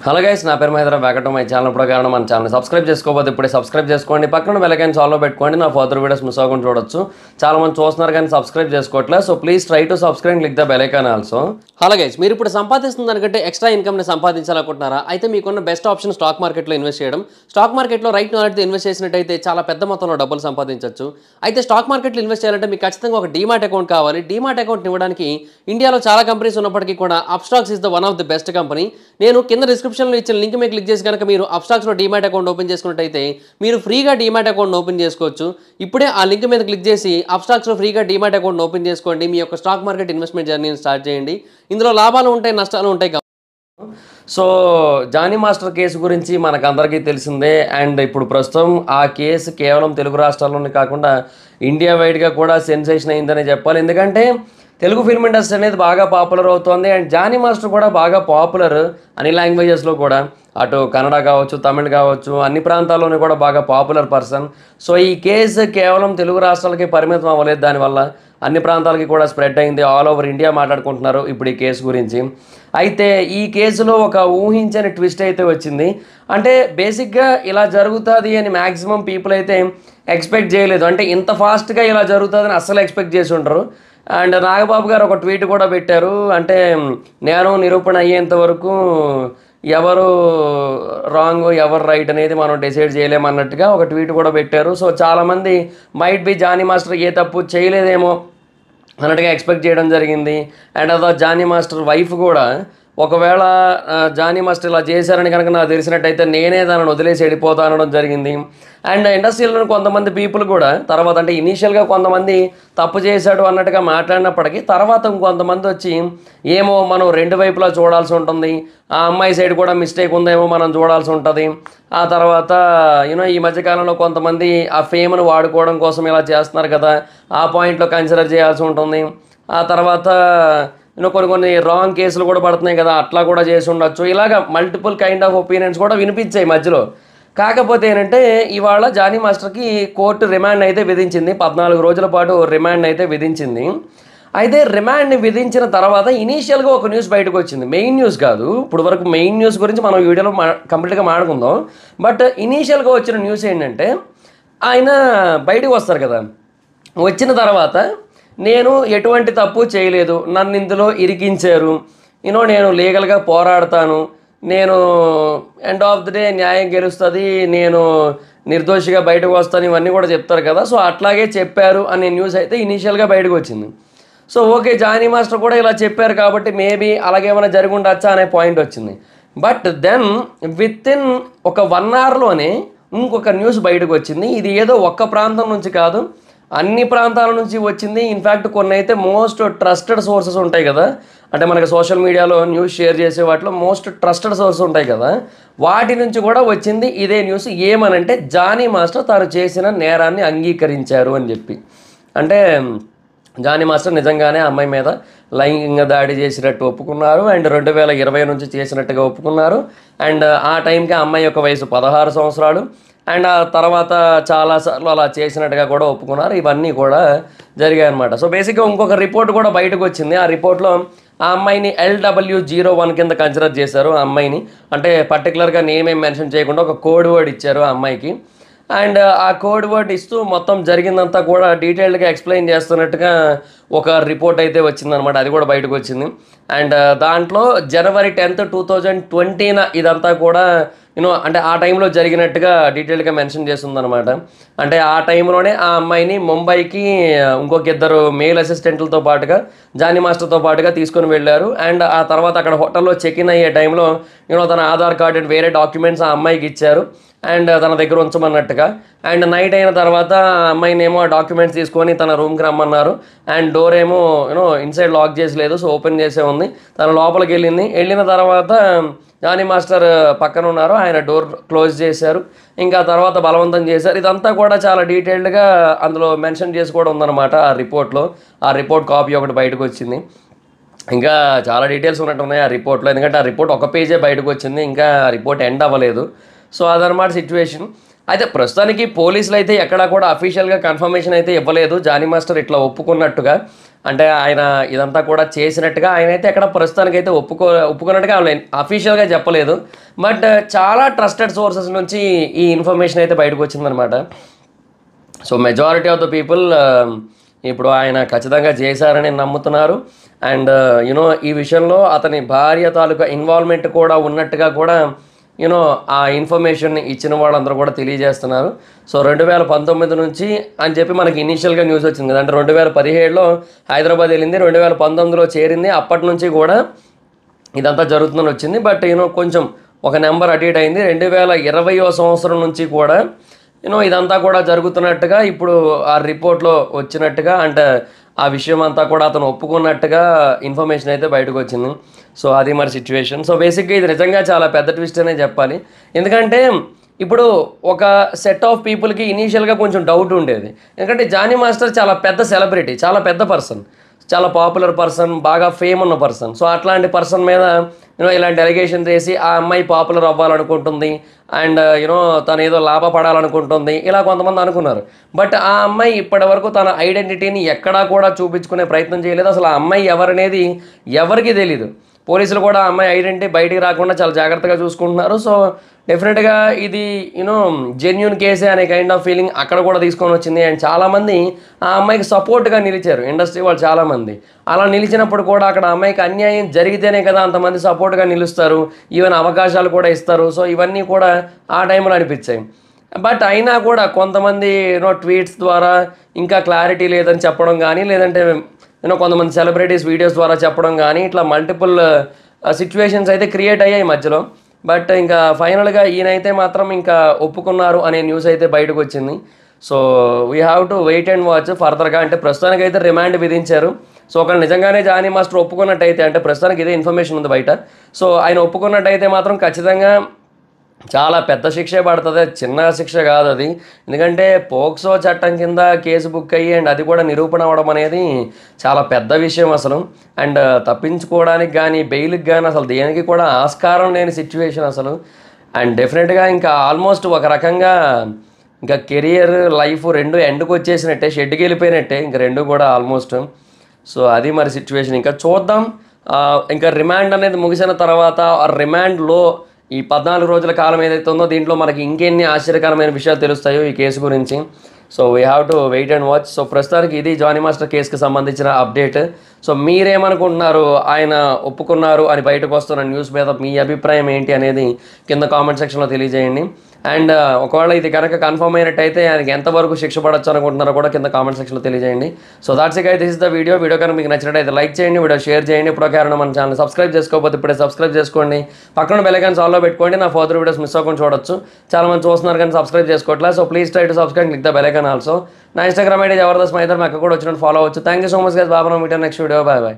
Hello guys, నా పేరు Mahendra. Back to my channel. ఇప్పుడు కారణం మన ఛానల్ సబ్స్క్రైబ్ చేసుకోకపోతే ఇప్పుడే సబ్స్క్రైబ్ చేసుకోండి. పక్కన బెల్ ఐకాన్ ఆల్లో పెట్టుకోండి. నా ఫర్దర్ వీడియోస్ మిస్ అవ్వకుండా చూడొచ్చు. చాలా మంది చూస్తున్నారు కానీ సబ్స్క్రైబ్ చేసుకోవట్లేదు. So please try to subscribe, click the bell icon also. Hello guys, మీరు ఇప్పుడు సంపాదిస్తున్న దానికంటే ఎక్స్ట్రా ఇన్కమ్ని సంపాదించాలనుకుంటున్నారా? అయితే మీకున్న బెస్ట్ ఆప్షన్ స్టాక్ మార్కెట్లో ఇన్వెస్ట్ చేయడం. స్టాక్ మార్కెట్లో రైట్ నాలెడ్జ్తో ఇన్వెస్ట్ చేసినట్టయితే చాలా పెద్ద మొత్తంలో డబ్బులు సంపాదించవచ్చు. అయితే స్టాక్ మార్కెట్లో ఇన్వెస్ట్ చేయాలంటే మీకు ఖచ్చితంగా ఒక డీమాట్ అకౌంట్ కావాలి. డీమాట్ అకౌంట్ ఇవ్వడానికి ఇండియాలో చాలా కంపెనీస్ ఉన్నప్పటికీ కూడా Upstox is the one of the best company. నేను కింద డిస్క్రిప్షన్లో ఇచ్చిన లింక్ మీద క్లిక్ చేసి కనుక మీరు అప్స్టాక్స్లో డీమాట్ అకౌంట్ ఓపెన్ చేసుకున్నట్టయితే మీరు ఫ్రీగా డీమాట్ అకౌంట్ ఓపెన్ చేసుకోవచ్చు. ఇప్పుడే ఆ లింక్ మీద క్లిక్ చేసి అప్స్టాక్స్లో ఫ్రీగా డీమాట్ అకౌంట్ ఓపెన్ చేసుకోండి. మీ యొక్క స్టాక్ మార్కెట్ ఇన్వెస్ట్మెంట్ జర్నీని స్టార్ట్ చేయండి. ఇందులో లాభాలు ఉంటాయి, నష్టాలు ఉంటాయి. సో జానీ మాస్టర్ కేసు గురించి మనకందరికీ తెలిసిందే. అండ్ ఇప్పుడు ప్రస్తుతం ఆ కేసు కేవలం తెలుగు రాష్ట్రాల్లోనే కాకుండా ఇండియా వైడ్గా కూడా సెన్సేషన్ అయిందనే చెప్పాలి. ఎందుకంటే తెలుగు ఫిల్మ్ ఇండస్ట్రీ అనేది బాగా పాపులర్ అవుతుంది. అండ్ జానీ మాస్టర్ కూడా బాగా పాపులర్ అన్ని లాంగ్వేజెస్లో కూడా, అటు కన్నడ కావచ్చు, తమిళ్ కావచ్చు, అన్ని ప్రాంతాల్లోనూ కూడా బాగా పాపులర్ పర్సన్. సో ఈ కేసు కేవలం తెలుగు రాష్ట్రాలకి పరిమితం అవ్వలేదు. దానివల్ల అన్ని ప్రాంతాలకి కూడా స్ప్రెడ్ అయింది. ఆల్ ఓవర్ ఇండియా మాట్లాడుకుంటున్నారు ఇప్పుడు ఈ కేసు గురించి. అయితే ఈ కేసులో ఒక ఊహించని ట్విస్ట్ అయితే వచ్చింది. అంటే బేసిక్గా ఇలా జరుగుతుంది అని మ్యాక్సిమం పీపుల్ అయితే ఎక్స్పెక్ట్ చేయలేదు. అంటే ఇంత ఫాస్ట్గా ఇలా జరుగుతుందని అస్సలు ఎక్స్పెక్ట్ చేసి ఉంటారు. అండ్ నాగబాబు గారు ఒక ట్వీట్ కూడా పెట్టారు. అంటే నేను నిరూపణ అయ్యేంత వరకు ఎవరు రాంగ్ ఎవరు రైట్ అనేది మనం డిసైడ్ చేయలేమన్నట్టుగా ఒక ట్వీట్ కూడా పెట్టారు. సో చాలామంది మైట్ బి జానీ మాస్టర్ ఏ తప్పు చేయలేదేమో అన్నట్టుగా ఎక్స్పెక్ట్ చేయడం జరిగింది. అండ్ అదో జానీ మాస్టర్ వైఫ్ కూడా ఒకవేళ జానీ మాస్టర్ ఇలా చేశారని కనుక నాకు తెలిసినట్టయితే నేనే దానిని వదిలేసి వెళ్ళిపోతా అనడం జరిగింది. అండ్ ఇండస్ట్రీలో కొంతమంది పీపుల్ కూడా తర్వాత, అంటే ఇనీషియల్గా కొంతమంది తప్పు చేశాడు అన్నట్టుగా మాట్లాడినప్పటికీ తర్వాత ఇంకొంతమంది వచ్చి ఏమో మనం రెండు వైపులా చూడాల్సి ఉంటుంది, ఆ అమ్మాయి సైడ్ కూడా మిస్టేక్ ఉందేమో మనం చూడాల్సి ఉంటుంది. ఆ తర్వాత ఈ మధ్యకాలంలో కొంతమంది ఆ ఫేమ్ను వాడుకోవడం కోసం ఇలా చేస్తున్నారు కదా, ఆ పాయింట్లో కన్సిడర్ చేయాల్సి ఉంటుంది. ఆ తర్వాత కొన్ని రాంగ్ కేసులు కూడా పడుతున్నాయి కదా, అట్లా కూడా చేసి ఉండొచ్చు. ఇలాగ మల్టిపుల్ కైండ్ ఆఫ్ ఒపీనియన్స్ కూడా వినిపించాయి మధ్యలో. కాకపోతే ఏంటంటే ఇవాళ జానీ మాస్టర్కి కోర్టు రిమాండ్ అయితే విధించింది. 14 రోజుల పాటు రిమాండ్ అయితే విధించింది. అయితే రిమాండ్ని విధించిన తర్వాత ఇనీషియల్గా ఒక న్యూస్ బయటకు వచ్చింది. మెయిన్ న్యూస్ కాదు, ఇప్పుడు వరకు మెయిన్ న్యూస్ గురించి మనం వీడియోలో కంప్లీట్గా మాట్లాడుకుందాం. బట్ ఇనీషియల్గా వచ్చిన న్యూస్ ఏంటంటే ఆయన బయటకు వస్తారు కదా, వచ్చిన తర్వాత నేను ఎటువంటి తప్పు చేయలేదు, నన్ను ఇందులో ఇరికించారు, నేను లీగల్గా పోరాడతాను, నేను ఎండ్ ఆఫ్ ది డే న్యాయం గెలుస్తుంది, నేను నిర్దోషిగా బయటకు వస్తాను, ఇవన్నీ కూడా చెప్తారు కదా. సో అట్లాగే చెప్పారు అనే న్యూస్ అయితే ఇనీషియల్గా బయటకు వచ్చింది. సో ఓకే, జానీ మాస్టర్ కూడా ఇలా చెప్పారు కాబట్టి మేబీ అలాగేమైనా జరిగి ఉండొచ్చా అనే పాయింట్ వచ్చింది. బట్ దెన్ విత్ ఇన్ ఒక 1 అవర్లోనే ఇంకొక న్యూస్ బయటకు వచ్చింది. ఇది ఏదో ఒక్క ప్రాంతం నుంచి కాదు, అన్ని ప్రాంతాల నుంచి వచ్చింది. ఇన్ఫ్యాక్ట్ కొన్ని అయితే మోస్ట్ ట్రస్టెడ్ సోర్సెస్ ఉంటాయి కదా, అంటే మనకి సోషల్ మీడియాలో న్యూస్ షేర్ చేసే వాటిలో మోస్ట్ ట్రస్టెడ్ సోర్సెస్ ఉంటాయి కదా, వాటి నుంచి కూడా వచ్చింది ఇదే న్యూస్. ఏమనంటే జానీ మాస్టర్ తాను చేసిన నేరాన్ని అంగీకరించారు అని చెప్పి. అంటే జానీ మాస్టర్ నిజంగానే అమ్మాయి మీద లైంగిక దాడి చేసినట్టు ఒప్పుకున్నారు. అండ్ 2020 నుంచి చేసినట్టుగా ఒప్పుకున్నారు. అండ్ ఆ టైంకి అమ్మాయి యొక్క వయసు 16 సంవత్సరాలు. అండ్ ఆ తర్వాత చాలాసార్లు అలా చేసినట్టుగా కూడా ఒప్పుకున్నారు. ఇవన్నీ కూడా జరిగాయి అన్నమాట. సో బేసిక్గా ఇంకొక రిపోర్ట్ కూడా బయటకు వచ్చింది. ఆ రిపోర్ట్లో ఆ అమ్మాయిని LW01 కింద కన్సిడర్ చేశారు. ఆ అమ్మాయిని అంటే పర్టికులర్గా నేమ్ ఏం మెన్షన్ చేయకుండా ఒక కోడ్ వర్డ్ ఇచ్చారు ఆ అమ్మాయికి. అండ్ ఆ కోడ్ వర్డ్ ఇస్తూ మొత్తం జరిగిందంతా కూడా డీటెయిల్డ్గా ఎక్స్ప్లెయిన్ చేస్తున్నట్టుగా ఒక రిపోర్ట్ అయితే వచ్చిందనమాట. అది కూడా బయటకు వచ్చింది. అండ్ దాంట్లో January 10th, 2020 ఇదంతా కూడా అంటే ఆ టైంలో జరిగినట్టుగా డీటెయిల్గా మెన్షన్ చేస్తుందన్నమాట. అంటే ఆ టైంలోనే ఆ అమ్మాయిని ముంబైకి ఇంకొక 2 మేల్ అసిస్టెంట్లతో పాటుగా జానీ మాస్టర్తో పాటుగా తీసుకొని వెళ్ళారు. అండ్ ఆ తర్వాత అక్కడ హోటల్లో చెక్ ఇన్ అయ్యే టైంలో తన ఆధార్ కార్డు అండ్ వేరే డాక్యుమెంట్స్ ఆ అమ్మాయికి ఇచ్చారు అండ్ తన దగ్గర ఉంచమన్నట్టుగా. అండ్ నైట్ అయిన తర్వాత ఆ అమ్మాయిని ఏమో ఆ డాక్యుమెంట్స్ తీసుకొని తన రూమ్కి రమ్మన్నారు. అండ్ డోర్ ఏమో ఇన్సైడ్ లాక్ చేసి లేదు, సో ఓపెన్ చేసే ఉంది. తన లోపలికి వెళ్ళిన తర్వాత జానీ మాస్టర్ పక్కన ఉన్నారు, ఆయన డోర్ క్లోజ్ చేశారు. ఇంకా తర్వాత బలవంతం చేశారు. ఇదంతా కూడా చాలా డీటెయిల్డ్గా అందులో మెన్షన్ చేసి కూడా ఉందన్నమాట ఆ రిపోర్ట్లో. ఆ రిపోర్ట్ కాపీ ఒకటి బయటకు వచ్చింది. ఇంకా చాలా డీటెయిల్స్ ఉన్నట్టు ఉన్నాయి ఆ రిపోర్ట్లో, ఎందుకంటే ఆ రిపోర్ట్ ఒక పేజే బయటకు వచ్చింది, ఇంకా ఆ రిపోర్ట్ ఎండ్ అవ్వలేదు. సో అదనమాట సిచ్యువేషన్. అయితే ప్రస్తుతానికి పోలీసులు అయితే ఎక్కడా కూడా అఫీషియల్గా కన్ఫర్మేషన్ అయితే ఇవ్వలేదు జానీ మాస్టర్ ఇట్లా ఒప్పుకున్నట్టుగా. అంటే ఆయన ఇదంతా కూడా చేసినట్టుగా ఆయనైతే ఎక్కడ ప్రస్తుతానికైతే ఒప్పుకున్నట్టుగా అఫీషియల్గా చెప్పలేదు. బట్ చాలా ట్రస్టెడ్ సోర్సెస్ నుంచి ఈ ఇన్ఫర్మేషన్ అయితే బయటకు వచ్చిందనమాట. So majority of the people ఇప్పుడు ఆయన ఖచ్చితంగా చేశారని నమ్ముతున్నారు. అండ్ ఈ విషయంలో అతని భార్య తాలూకా ఇన్వాల్వ్మెంట్ కూడా ఉన్నట్టుగా కూడా ఆ ఇన్ఫర్మేషన్ ఇచ్చిన వాళ్ళందరూ కూడా తెలియజేస్తున్నారు. సో 2019 నుంచి అని చెప్పి మనకి ఇనీషియల్గా న్యూస్ వచ్చింది కదా, అంటే 2017లో హైదరాబాద్ వెళ్ళింది, 2019లో చేరింది. అప్పటి నుంచి కూడా ఇదంతా జరుగుతుందని వచ్చింది. బట్ కొంచెం ఒక నెంబర్ అటు ఇటు అయింది. 2020వ సంవత్సరం నుంచి కూడా ఇదంతా కూడా జరుగుతున్నట్టుగా ఇప్పుడు ఆ రిపోర్ట్లో వచ్చినట్టుగా, అంటే ఆ విషయం అంతా కూడా అతను ఒప్పుకున్నట్టుగా ఇన్ఫర్మేషన్ అయితే బయటకు వచ్చింది. సో అది మరి సిచ్యువేషన్. సో బేసిక్గా ఇది నిజంగా చాలా పెద్ద ట్విస్ట్ అనే చెప్పాలి. ఎందుకంటే ఇప్పుడు ఒక సెట్ ఆఫ్ పీపుల్కి ఇనీషియల్గా కొంచెం డౌట్ ఉండేది. ఎందుకంటే జానీ మాస్టర్ చాలా పెద్ద సెలబ్రిటీ, చాలా పెద్ద పర్సన్, చాలా పాపులర్ పర్సన్, బాగా ఫేమ్ ఉన్న పర్సన్. సో అట్లాంటి పర్సన్ మీద ఇలాంటి ఎలిగేషన్ చేసి ఆ అమ్మాయి పాపులర్ అవ్వాలనుకుంటుంది అండ్ తను ఏదో లాభపడాలనుకుంటుంది, ఇలా కొంతమంది అనుకున్నారు. బట్ ఆ అమ్మాయి ఇప్పటివరకు తన ఐడెంటిటీని ఎక్కడా కూడా చూపించుకునే ప్రయత్నం చేయలేదు. అసలు ఆ అమ్మాయి ఎవరనేది ఎవరికి తెలీదు. పోలీసులు కూడా ఆ అమ్మాయి ఐడెంటిటీ బయటికి రాకుండా చాలా జాగ్రత్తగా చూసుకుంటున్నారు. సో డెఫినెట్గా ఇది జెన్యూన్ కేసే అనే కైండ్ ఆఫ్ ఫీలింగ్ అక్కడ కూడా తీసుకొని వచ్చింది. అండ్ చాలామంది ఆ అమ్మాయికి సపోర్ట్గా నిలిచారు, ఇండస్ట్రీ వాళ్ళు చాలామంది. అలా నిలిచినప్పుడు కూడా అక్కడ అమ్మాయికి అన్యాయం జరిగితేనే కదా అంతమంది సపోర్ట్గా నిలుస్తారు, ఈవెన్ అవకాశాలు కూడా ఇస్తారు. సో ఇవన్నీ కూడా ఆ టైంలో అనిపించాయి. బట్ అయినా కూడా కొంతమంది ట్వీట్స్ ద్వారా ఇంకా క్లారిటీ లేదని చెప్పడం కానీ, లేదంటే కొంతమంది సెలబ్రిటీస్ వీడియోస్ ద్వారా చెప్పడం కానీ, ఇట్లా మల్టిపుల్ సిచ్యువేషన్స్ అయితే క్రియేట్ అయ్యాయి మధ్యలో. బట్ ఇంకా ఫైనల్గా ఈయనైతే మాత్రం ఇంకా ఒప్పుకున్నారు అనే న్యూస్ అయితే బయటకు వచ్చింది. So we have to wait and watch ఫర్దర్గా. అంటే ప్రస్తుతానికి అయితే రిమాండ్ విధించారు. సో ఒకళ్ళు నిజంగానే జానీ మాస్టర్ ఒప్పుకున్నట్టయితే, అంటే ప్రస్తుతానికి ఇదే ఇన్ఫర్మేషన్ ఉంది బయట, సో ఆయన ఒప్పుకున్నట్టయితే మాత్రం ఖచ్చితంగా చాలా పెద్ద శిక్షే పడుతుంది, చిన్న శిక్ష కాదు అది. ఎందుకంటే పోక్సో చట్టం కింద కేసు బుక్ అయ్యి అండ్ అది కూడా నిరూపణ అవ్వడం అనేది చాలా పెద్ద విషయం అసలు. అండ్ తప్పించుకోవడానికి కానీ బెయిల్కి కానీ అసలు దేనికి కూడా ఆస్కారం లేని సిచ్యువేషన్ అసలు. అండ్ డెఫినెట్గా ఇంకా ఆల్మోస్ట్ ఒక రకంగా ఇంకా కెరియర్ లైఫ్ రెండు ఎండ్కి వచ్చేసినట్టే, షెడ్కి వెళ్ళిపోయినట్టే ఇంకా రెండు కూడా ఆల్మోస్ట్. సో అది మరి సిచ్యువేషన్. ఇంకా చూద్దాం. ఇంకా రిమాండ్ అనేది ముగిసిన తర్వాత రిమాండ్లో ఈ 14 రోజుల కాలం ఏదైతే ఉందో దీంట్లో మనకి ఇంకెన్ని ఆశ్చర్యకరమైన విషయాలు తెలుస్తాయో ఈ కేసు గురించి. So we have to wait and watch. So ప్రస్తుతానికి ఇది జానీ మాస్టర్ కేసుకి సంబంధించిన అప్డేట్. సో మీరేమనుకుంటున్నారు, ఆయన ఒప్పుకున్నారు అని బయటకు వస్తున్న న్యూస్ మీద మీ అభిప్రాయం ఏంటి అనేది కింద కామెంట్ సెక్షన్లో తెలియజేయండి. అండ్ ఒకవేళ ఇది కనుక కన్ఫర్మ్ అయినట్టయితే ఆయనకి ఎంతవరకు శిక్ష పడవచ్చు అనుకుంటున్నారో కూడా కింద కామెంట్ సెక్షన్లో తెలియజేయండి. So that's it guys, this is the video కనుక మీకు నచ్చినట్టయితే లైక్ చేయండి, వీడియో షేర్ చేయండి. ఇప్పుడు కారణం మన ఛానల్ సబ్స్క్రైబ్ చేసుకోకపోతే ఇప్పుడే సబ్స్క్రైబ్ చేసుకోండి, పక్కన బెల్ ఐకాన్ ఆల్లో పెట్టుకోండి, నా ఫర్దర్ వీడియోస్ మిస్ అవ్వకుండా చూడొచ్చు. చాలా మంది చూస్తున్నారు కానీ సబ్స్క్రైబ్ చేసుకోవట్లేదు. So please try to subscribe, click the bell icon also. నా ఇన్స్టాగ్రామ్ ఐడి జబర్దస్త్ మైదర్, మాకు కూడా వచ్చినట్టు ఫాలో అవ్వచ్చు. Thank you so much guys. బాబా మీటర్ నెక్స్ట్ వీడియో. Bye bye.